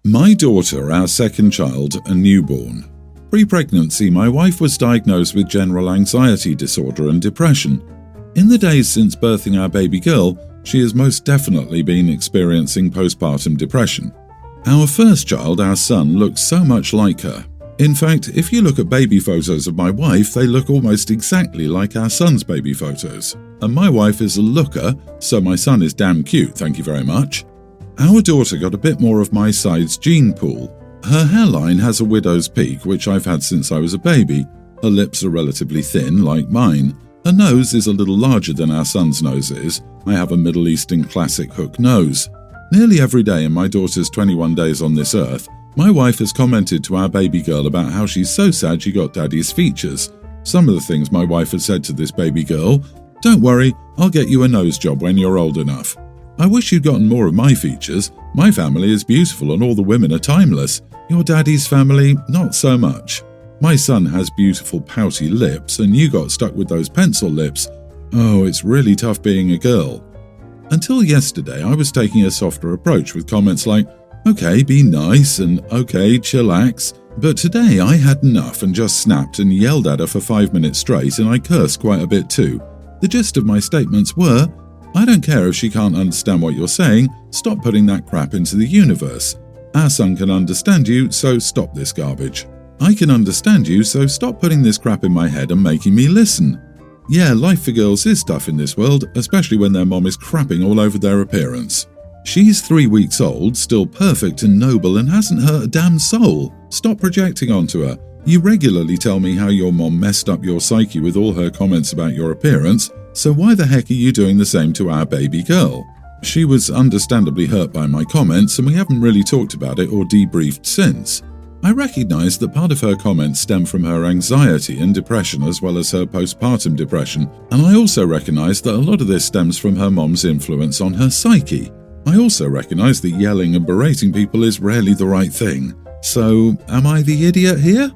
My daughter, our second child, a newborn. Pre-pregnancy, my wife was diagnosed with general anxiety disorder and depression. In the days since birthing our baby girl, she has most definitely been experiencing postpartum depression. Our first child, our son, looks so much like her. In fact, if you look at baby photos of my wife, they look almost exactly like our son's baby photos. And my wife is a looker, so my son is damn cute, thank you very much. Our daughter got a bit more of my side's gene pool. Her hairline has a widow's peak, which I've had since I was a baby. Her lips are relatively thin, like mine. Her nose is a little larger than our son's nose is. I have a Middle Eastern classic hook nose. Nearly every day in my daughter's 21 days on this earth, my wife has commented to our baby girl about how she's so sad she got daddy's features. Some of the things my wife has said to this baby girl: "Don't worry, I'll get you a nose job when you're old enough. I wish you'd gotten more of my features. My family is beautiful and all the women are timeless. Your daddy's family, not so much. My son has beautiful pouty lips and you got stuck with those pencil lips. Oh, it's really tough being a girl." Until yesterday, I was taking a softer approach with comments like, "Okay, be nice," and "Okay, chillax." But today I had enough and just snapped and yelled at her for 5 minutes straight, and I cursed quite a bit too. The gist of my statements were, I don't care if she can't understand what you're saying, stop putting that crap into the universe. Our son can understand you, so stop this garbage. I can understand you, so stop putting this crap in my head and making me listen. Yeah, life for girls is tough in this world, especially when their mom is crapping all over their appearance. She's 3 weeks old, still perfect and noble, and hasn't hurt a damn soul. Stop projecting onto her. You regularly tell me how your mom messed up your psyche with all her comments about your appearance, so why the heck are you doing the same to our baby girl? She was understandably hurt by my comments, and we haven't really talked about it or debriefed since. I recognise that part of her comments stem from her anxiety and depression as well as her postpartum depression, and I also recognise that a lot of this stems from her mom's influence on her psyche. I also recognise that yelling and berating people is rarely the right thing. So, am I the idiot here?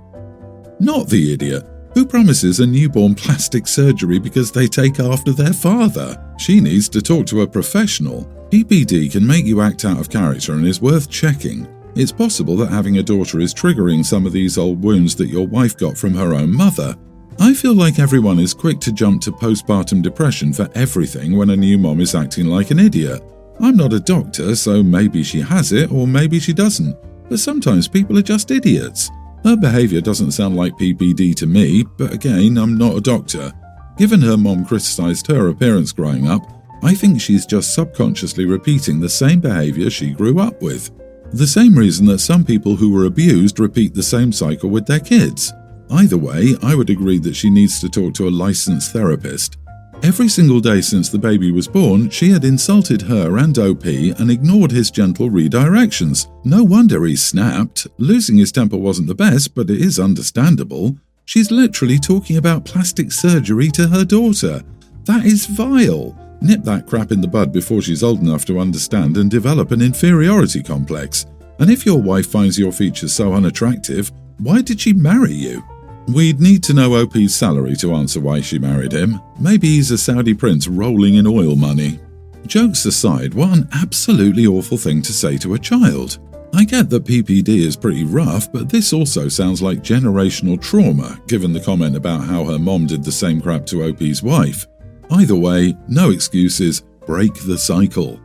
Not the idiot. Who promises a newborn plastic surgery because they take after their father? She needs to talk to a professional. PPD can make you act out of character and is worth checking. It's possible that having a daughter is triggering some of these old wounds that your wife got from her own mother. I feel like everyone is quick to jump to postpartum depression for everything when a new mom is acting like an idiot. I'm not a doctor, so maybe she has it or maybe she doesn't. But sometimes people are just idiots. Her behaviour doesn't sound like PPD to me, but again, I'm not a doctor. Given her mom criticised her appearance growing up, I think she's just subconsciously repeating the same behaviour she grew up with. The same reason that some people who were abused repeat the same cycle with their kids. Either way, I would agree that she needs to talk to a licensed therapist. Every single day since the baby was born, she had insulted her and OP and ignored his gentle redirections. No wonder he snapped. Losing his temper wasn't the best, but it is understandable. She's literally talking about plastic surgery to her daughter. That is vile. Nip that crap in the bud before she's old enough to understand and develop an inferiority complex. And if your wife finds your features so unattractive, why did she marry you? We'd need to know OP's salary to answer why she married him. Maybe he's a Saudi prince rolling in oil money. Jokes aside, what an absolutely awful thing to say to a child. I get that PPD is pretty rough, but this also sounds like generational trauma, given the comment about how her mom did the same crap to OP's wife. Either way, no excuses, break the cycle.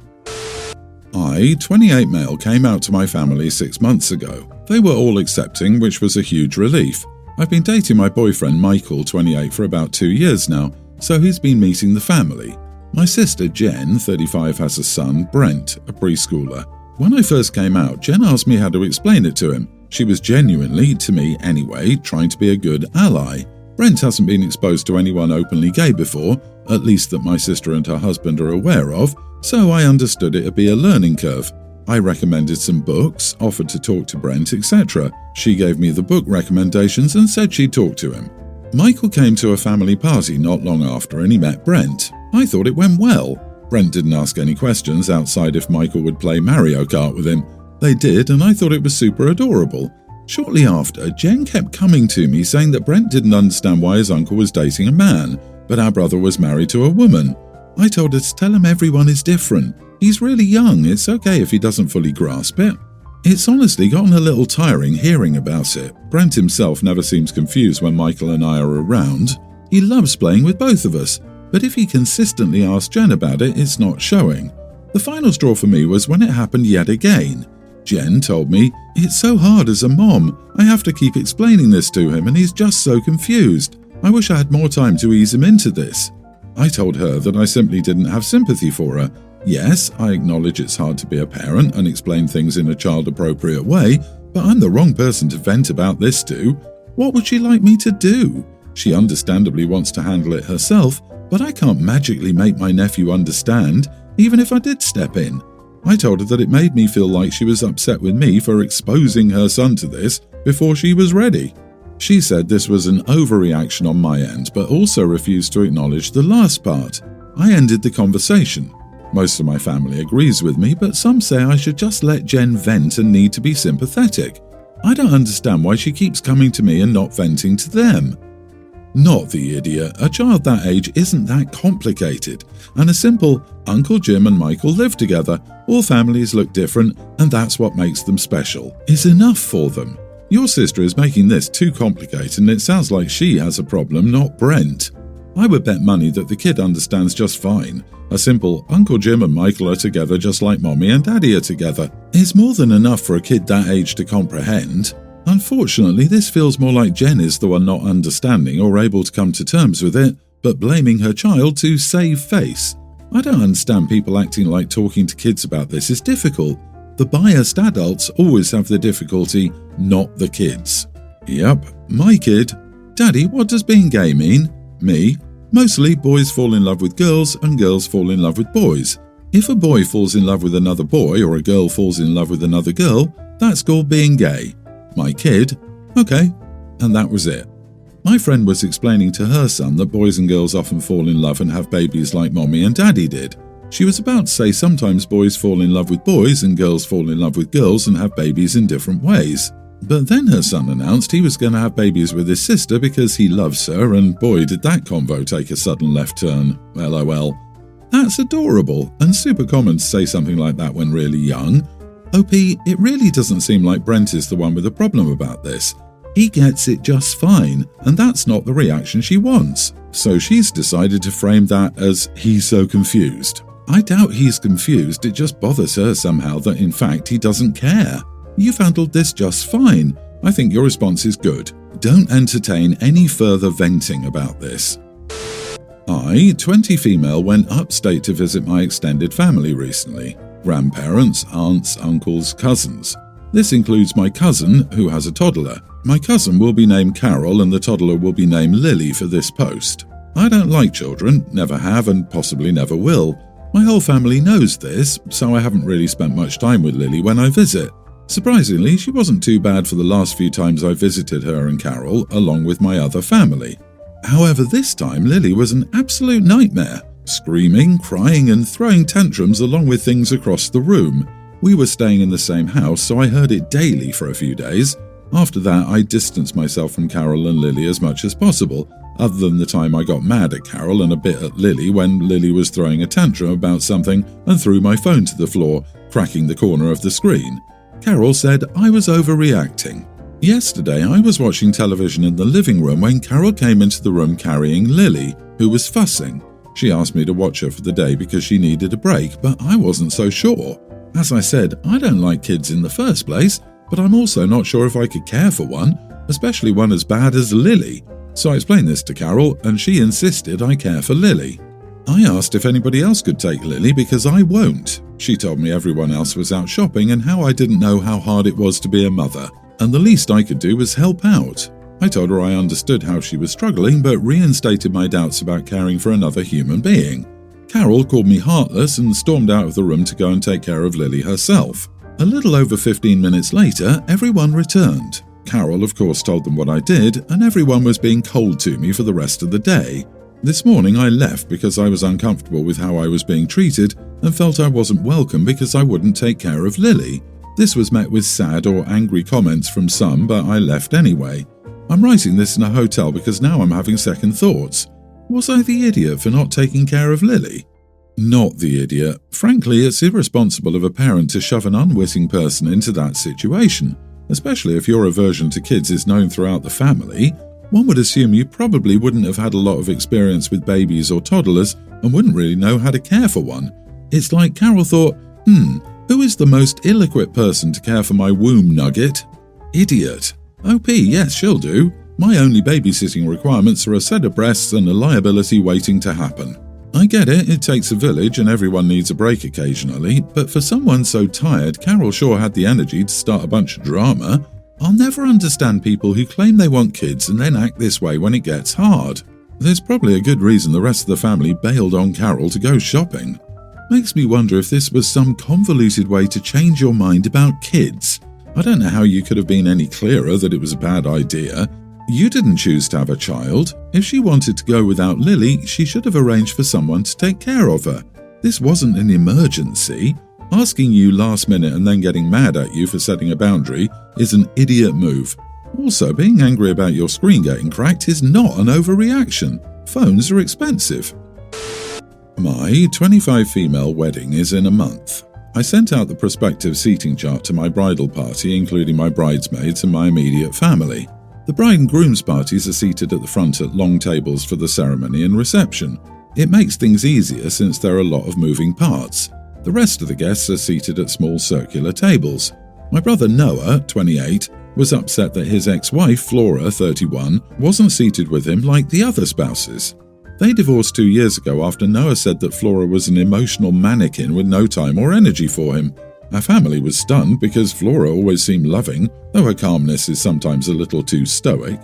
I, 28 male, came out to my family 6 months ago. They were all accepting, which was a huge relief. I've been dating my boyfriend Michael, 28, for about 2 years now, so he's been meeting the family. My sister Jen, 35, has a son, Brent, a preschooler. When I first came out, Jen asked me how to explain it to him. She was genuinely, to me anyway, trying to be a good ally. Brent hasn't been exposed to anyone openly gay before, at least that my sister and her husband are aware of, so I understood it'd be a learning curve. I recommended some books, offered to talk to Brent, etc. She gave me the book recommendations and said she'd talk to him. Michael came to a family party not long after and he met Brent. I thought it went well. Brent didn't ask any questions outside if Michael would play Mario Kart with him. They did, and I thought it was super adorable. Shortly after, Jen kept coming to me saying that Brent didn't understand why his uncle was dating a man, but our brother was married to a woman. I told her to tell him everyone is different. He's really young, it's okay if he doesn't fully grasp it. It's honestly gotten a little tiring hearing about it. Brent himself never seems confused when Michael and I are around. He loves playing with both of us, but if he consistently asks Jen about it, it's not showing. The final straw for me was when it happened yet again. Jen told me, "It's so hard as a mom. I have to keep explaining this to him and he's just so confused. I wish I had more time to ease him into this." I told her that I simply didn't have sympathy for her. Yes, I acknowledge it's hard to be a parent and explain things in a child-appropriate way, but I'm the wrong person to vent about this to. What would she like me to do? She understandably wants to handle it herself, but I can't magically make my nephew understand, even if I did step in. I told her that it made me feel like she was upset with me for exposing her son to this before she was ready. She said this was an overreaction on my end, but also refused to acknowledge the last part. I ended the conversation. Most of my family agrees with me, but some say I should just let Jen vent and need to be sympathetic. I don't understand why she keeps coming to me and not venting to them. Not the idiot. A child that age isn't that complicated. And a simple, Uncle Jim and Michael live together, all families look different, and that's what makes them special, is enough for them. Your sister is making this too complicated and it sounds like she has a problem, not Brent. I would bet money that the kid understands just fine. A simple, Uncle Jim and Michael are together just like Mommy and Daddy are together, is more than enough for a kid that age to comprehend. Unfortunately, this feels more like Jen is the one not understanding or able to come to terms with it, but blaming her child to save face. I don't understand people acting like talking to kids about this is difficult. The biased adults always have the difficulty, not the kids. Yep, my kid. Daddy, what does being gay mean? Me. Mostly boys fall in love with girls and girls fall in love with boys. If a boy falls in love with another boy or a girl falls in love with another girl, that's called being gay. My kid. Okay. And that was it. My friend was explaining to her son that boys and girls often fall in love and have babies like Mommy and Daddy did. She was about to say sometimes boys fall in love with boys and girls fall in love with girls and have babies in different ways. But then her son announced he was going to have babies with his sister because he loves her, and boy did that convo take a sudden left turn. LOL. That's adorable, and super common to say something like that when really young. OP, it really doesn't seem like Brent is the one with a problem about this. He gets it just fine, and that's not the reaction she wants. So she's decided to frame that as, he's so confused. I doubt he's confused, it just bothers her somehow that in fact he doesn't care. You've handled this just fine. I think your response is good. Don't entertain any further venting about this. I, 20 female, went upstate to visit my extended family recently. Grandparents, aunts, uncles, cousins. This includes my cousin, who has a toddler. My cousin will be named Carol and the toddler will be named Lily for this post. I don't like children, never have and possibly never will. My whole family knows this, so I haven't really spent much time with Lily when I visit. Surprisingly, she wasn't too bad for the last few times I visited her and Carol, along with my other family. However, this time Lily was an absolute nightmare, screaming, crying and throwing tantrums along with things across the room. We were staying in the same house, so I heard it daily for a few days. After that, I distanced myself from Carol and Lily as much as possible, other than the time I got mad at Carol and a bit at Lily when Lily was throwing a tantrum about something and threw my phone to the floor, cracking the corner of the screen. Carol said I was overreacting. Yesterday, I was watching television in the living room when Carol came into the room carrying Lily, who was fussing. She asked me to watch her for the day because she needed a break, but I wasn't so sure. As I said, I don't like kids in the first place, but I'm also not sure if I could care for one, especially one as bad as Lily. So I explained this to Carol, and she insisted I care for Lily. I asked if anybody else could take Lily because I won't. She told me everyone else was out shopping and how I didn't know how hard it was to be a mother, and the least I could do was help out. I told her I understood how she was struggling, but reinstated my doubts about caring for another human being. Carol called me heartless and stormed out of the room to go and take care of Lily herself. A little over 15 minutes later, everyone returned. Carol, of course, told them what I did, and everyone was being cold to me for the rest of the day. This morning I left because I was uncomfortable with how I was being treated and felt I wasn't welcome because I wouldn't take care of Lily. This was met with sad or angry comments from some, but I left anyway. I'm writing this in a hotel because now I'm having second thoughts. Was I the idiot for not taking care of Lily? Not the idiot. Frankly, it's irresponsible of a parent to shove an unwitting person into that situation, especially if your aversion to kids is known throughout the family. One would assume you probably wouldn't have had a lot of experience with babies or toddlers and wouldn't really know how to care for one. It's like Carol thought, who is the most ill-equipped person to care for my womb nugget? Idiot. OP, yes, she'll do. My only babysitting requirements are a set of breasts and a liability waiting to happen. I get it takes a village and everyone needs a break occasionally, but for someone so tired, Carol sure had the energy to start a bunch of drama. I'll never understand people who claim they want kids and then act this way when it gets hard. There's probably a good reason the rest of the family bailed on Carol to go shopping. Makes me wonder if this was some convoluted way to change your mind about kids. I don't know how you could have been any clearer that it was a bad idea. You didn't choose to have a child. If she wanted to go without Lily, she should have arranged for someone to take care of her. This wasn't an emergency. Asking you last minute and then getting mad at you for setting a boundary is an idiot move. Also, being angry about your screen getting cracked is not an overreaction. Phones are expensive. My 25 female wedding is in a month. I sent out the prospective seating chart to my bridal party, including my bridesmaids and my immediate family. The bride and groom's parties are seated at the front at long tables for the ceremony and reception. It makes things easier since there are a lot of moving parts. The rest of the guests are seated at small circular tables. My brother Noah, 28, was upset that his ex-wife, Flora, 31, wasn't seated with him like the other spouses. They divorced 2 years ago after Noah said that Flora was an emotional mannequin with no time or energy for him. Our family was stunned because Flora always seemed loving, though her calmness is sometimes a little too stoic.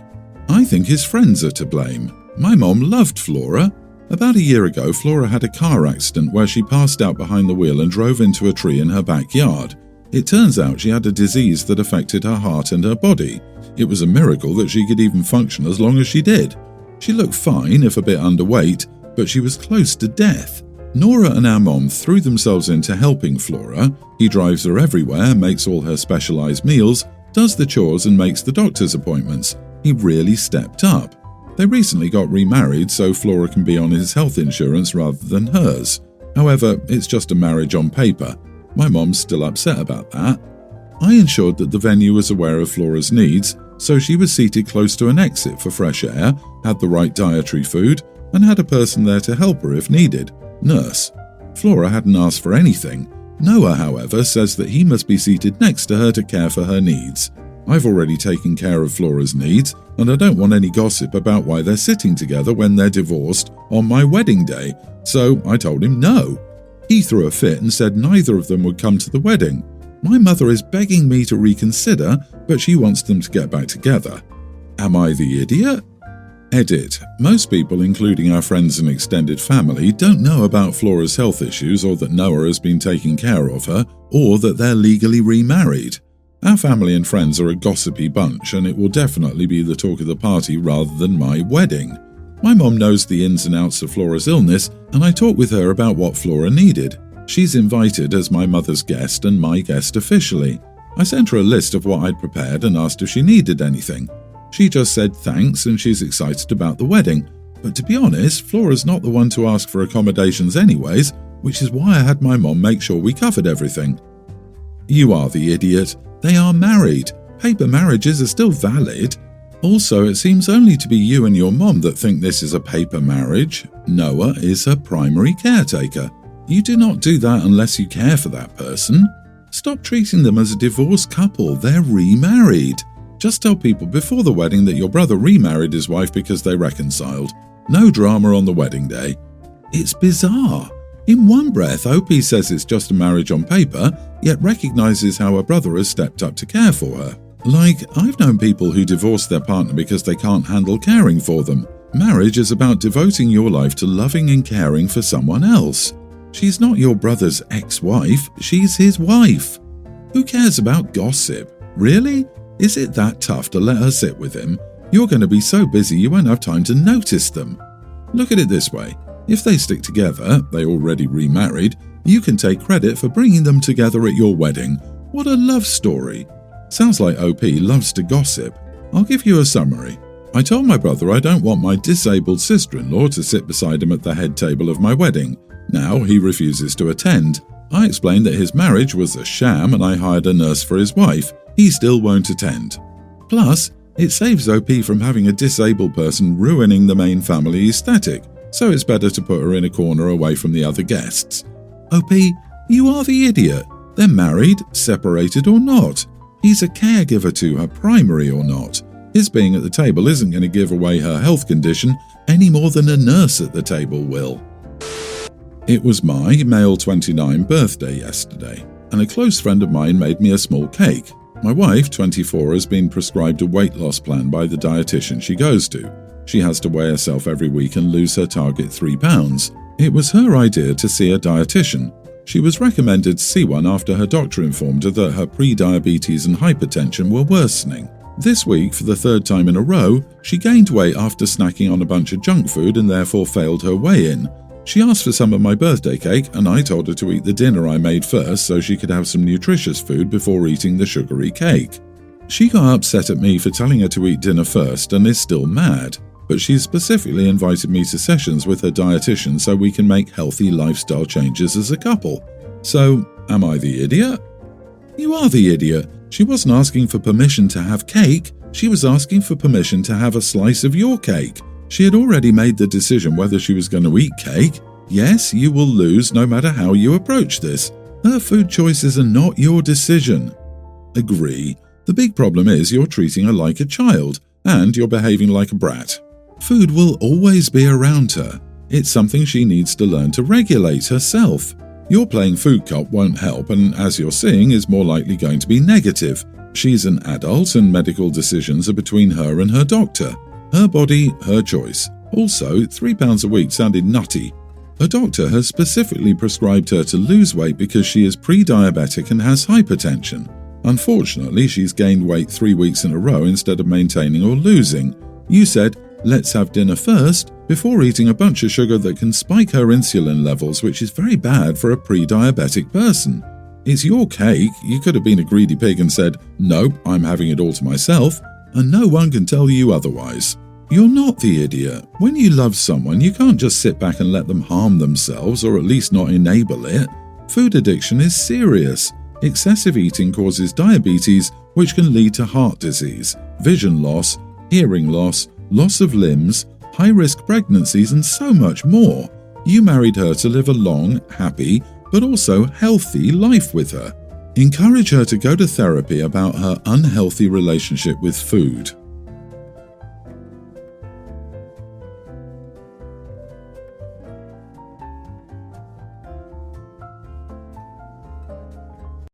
I think his friends are to blame. My mom loved Flora. About a year ago, Flora had a car accident where she passed out behind the wheel and drove into a tree in her backyard. It turns out she had a disease that affected her heart and her body. It was a miracle that she could even function as long as she did. She looked fine, if a bit underweight, but she was close to death. Nora and our mom threw themselves into helping Flora. He drives her everywhere, makes all her specialized meals, does the chores and makes the doctor's appointments. He really stepped up. They recently got remarried so Flora can be on his health insurance rather than hers. However, it's just a marriage on paper. My mom's still upset about that. I ensured that the venue was aware of Flora's needs, so she was seated close to an exit for fresh air, had the right dietary food, and had a person there to help her if needed. Nurse. Flora hadn't asked for anything. Noah, however, says that he must be seated next to her to care for her needs. I've already taken care of Flora's needs, and I don't want any gossip about why they're sitting together when they're divorced on my wedding day, so I told him no. He threw a fit and said neither of them would come to the wedding. My mother is begging me to reconsider, but she wants them to get back together. Am I the idiot? Edit. Most people, including our friends and extended family, don't know about Flora's health issues or that Noah has been taking care of her, or that they're legally remarried. Our family and friends are a gossipy bunch, and it will definitely be the talk of the party rather than my wedding. My mom knows the ins and outs of Flora's illness, and I talked with her about what Flora needed. She's invited as my mother's guest and my guest officially. I sent her a list of what I'd prepared and asked if she needed anything. She just said thanks and she's excited about the wedding. But to be honest, Flora's not the one to ask for accommodations anyways, which is why I had my mom make sure we covered everything. You are the idiot. They are married. Paper marriages are still valid. Also, it seems only to be you and your mom that think this is a paper marriage. Noah is her primary caretaker. You do not do that unless you care for that person. Stop treating them as a divorced couple. They're remarried. Just tell people before the wedding that your brother remarried his wife because they reconciled. No drama on the wedding day. It's bizarre. In one breath, OP says it's just a marriage on paper, yet recognizes how her brother has stepped up to care for her. Like, I've known people who divorce their partner because they can't handle caring for them. Marriage is about devoting your life to loving and caring for someone else. She's not your brother's ex-wife, she's his wife. Who cares about gossip? Really? Is it that tough to let her sit with him? You're going to be so busy you won't have time to notice them. Look at it this way. If they stick together, they already remarried, you can take credit for bringing them together at your wedding. What a love story. Sounds like OP loves to gossip. I'll give you a summary. I told my brother I don't want my disabled sister-in-law to sit beside him at the head table of my wedding. Now he refuses to attend. I explained that his marriage was a sham and I hired a nurse for his wife. He still won't attend. Plus, it saves OP from having a disabled person ruining the main family aesthetic, so it's better to put her in a corner away from the other guests. OP, you are the idiot. They're married, separated or not. He's a caregiver to her, primary or not. His being at the table isn't going to give away her health condition any more than a nurse at the table will. It was my male 29 birthday yesterday, and a close friend of mine made me a small cake. My wife, 24, has been prescribed a weight loss plan by the dietitian she goes to. She has to weigh herself every week and lose her target 3 pounds. It was her idea to see a dietitian. She was recommended to see one after her doctor informed her that her pre-diabetes and hypertension were worsening. This week, for the third time in a row, she gained weight after snacking on a bunch of junk food and therefore failed her weigh-in. She asked for some of my birthday cake, and I told her to eat the dinner I made first so she could have some nutritious food before eating the sugary cake. She got upset at me for telling her to eat dinner first and is still mad, but she specifically invited me to sessions with her dietitian so we can make healthy lifestyle changes as a couple. So, am I the idiot? You are the idiot. She wasn't asking for permission to have cake, she was asking for permission to have a slice of your cake. She had already made the decision whether she was going to eat cake. Yes, you will lose no matter how you approach this. Her food choices are not your decision. Agree. The big problem is you're treating her like a child, and you're behaving like a brat. Food will always be around her. It's something she needs to learn to regulate herself. Your playing food cop won't help, and as you're seeing, is more likely going to be negative. She's an adult and medical decisions are between her and her doctor. Her body, her choice. Also, £3 a week sounded nutty. Her doctor has specifically prescribed her to lose weight because she is pre-diabetic and has hypertension. Unfortunately, she's gained weight 3 weeks in a row instead of maintaining or losing. You said, let's have dinner first, before eating a bunch of sugar that can spike her insulin levels, which is very bad for a pre-diabetic person. It's your cake. You could have been a greedy pig and said, nope, I'm having it all to myself, and no one can tell you otherwise. You're not the idiot. When you love someone, you can't just sit back and let them harm themselves, or at least not enable it. Food addiction is serious. Excessive eating causes diabetes, which can lead to heart disease, vision loss, hearing loss, loss of limbs, high-risk pregnancies, and so much more. You married her to live a long, happy, but also healthy life with her. Encourage her to go to therapy about her unhealthy relationship with food.